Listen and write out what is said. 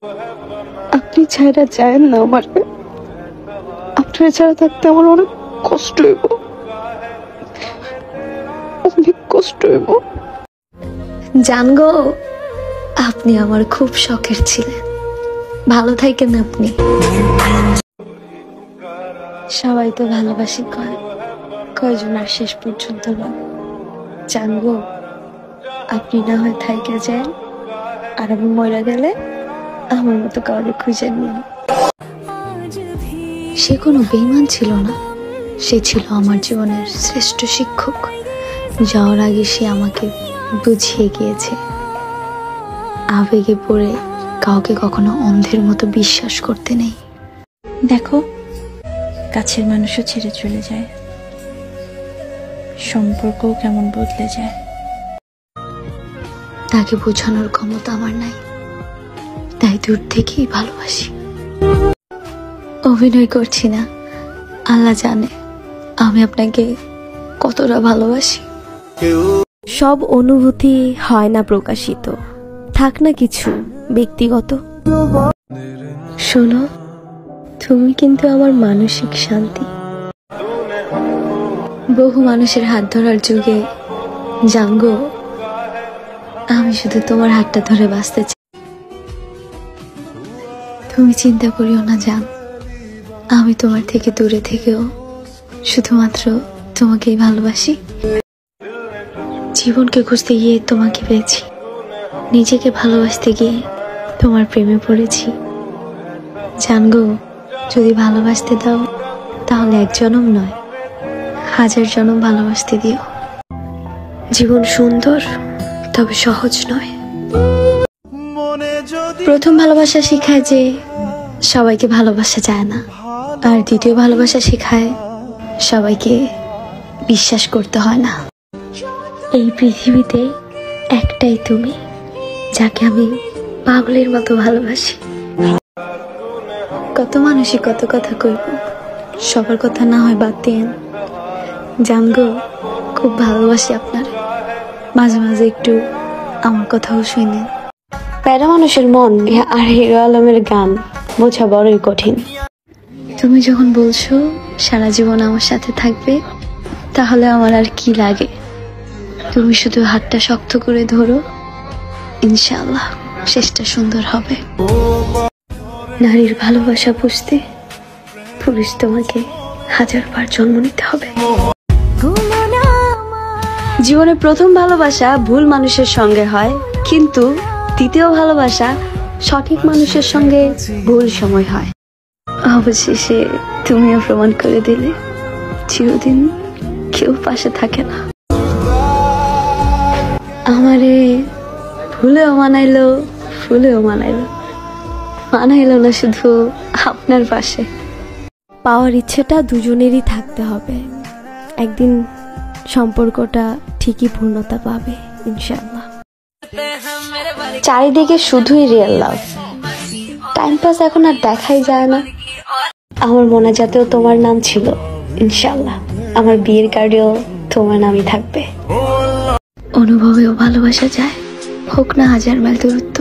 আপনি ছাড়া যায় না আমার, আপনার ছাড়া থাকতে আমার অনেক কষ্ট হইব, অনেক কষ্ট হইব। জানগো, আপনি আমার খুব শখের ছিলেন, ভালো থাকেন আপনি। সবাই তো ভালোবাসি কয়, কয়জন আর শেষ পর্যন্ত নয়। জানগো, আপনি না হয় থাইকা যান, আর আমি মরে গেলে আমার মতো কাউকে খুঁজে নিন। সে কোনো বেঈমান ছিল না, সে ছিল আমার জীবনের শ্রেষ্ঠ শিক্ষক। যাওয়ার আগে সে আমাকে বুঝিয়ে গিয়েছে, আবেগে পড়ে কাউকে কখনো অন্ধের মতো বিশ্বাস করতে নেই। দেখো, কাছের মানুষও ছেড়ে চলে যায়, সম্পর্কও কেমন বদলে যায়। তাকে বোঝানোর ক্ষমতা আমার নাই, তাই দূর থেকেই ভালোবাসি। অভিনয় করছি না, আল্লাহ জানে আমি আপনাকে কতটা ভালোবাসি। সব অনুভূতি হয় না প্রকাশিত, থাক না কিছু ব্যক্তিগত। শোনো, তুমি কিন্তু আমার মানসিক শান্তি। বহু মানুষের হাত ধরার যুগে জানগো, আমি শুধু তোমার হাতটা ধরে বাঁচতে চাই। তুমি চিন্তা করিও না জান, আমি তোমার থেকে দূরে থেকেও শুধুমাত্র তোমাকেই ভালোবাসি। জীবনকে খুঁজতে গিয়ে তোমাকে পেয়েছি, নিজেকে ভালোবাসতে গিয়ে তোমার প্রেমে পড়েছি। জানগো, যদি ভালোবাসতে দাও তাহলে এক জনম নয়, 1000 জনম ভালোবাসতে দিও। জীবন সুন্দর, তবে সহজ নয়। প্রথম ভালোবাসা শেখায় যে সবাইকে ভালোবাসা যায় না, আর দ্বিতীয় ভালোবাসা শেখায় সবাইকে বিশ্বাস করতে হয় না। এই পৃথিবীতে একটাই তুমি, যাকে আমি পাগলের মতো ভালোবাসি। কত মানুষই কত কথা কইব, সবার কথা না হয় বাদ দিয়েন। জানগো, খুব ভালোবাসি আপনার, মাঝে মাঝে একটু আমার কথাও শুনেন। প্যারা মানুষের মন আর হিরো আলমের গান বোঝা বড়ই কঠিন। তুমি যখন বলছো সারা জীবন আমার সাথে থাকবে, তাহলে আমার আর কি লাগে। তুমি শুধু হাতটা শক্ত করে ধরো, ইনশাআল্লাহ শেষটা সুন্দর হবে। নারীর ভালোবাসা বুঝতে পুরুষ তোমাকে 1000 বার জন্ম নিতে হবে। জীবনের প্রথম ভালোবাসা ভুল মানুষের সঙ্গে হয়, কিন্তু দ্বিতীয় ভালোবাসা সঠিক মানুষের সঙ্গে ভুল সময় হয়। অবশেষে তুমিও প্রমাণ করে দিলে চিরদিন কেউ পাশে থাকে না। আমারে ভুলেও মানাইলো, ফুলেও মানাইলো, মানাইলো না শুধু আপনার পাশে। পাওয়ার ইচ্ছেটা দুজনেরই থাকতে হবে, একদিন সম্পর্কটা ঠিকই পূর্ণতা পাবে ইনশাআল্লাহ। চারিদিকে শুধুই রিয়েল লাভ, টাইম পাস এখন আর দেখাই যায় না। আমার মোনাজাতেও তোমার নাম ছিল, ইনশাআল্লাহ আমার বিয়ের কার্ডেও তোমার নামই থাকবে। অনুভবেও ভালোবাসা যায়, হোক না 1000 মাইল দূরত্ব।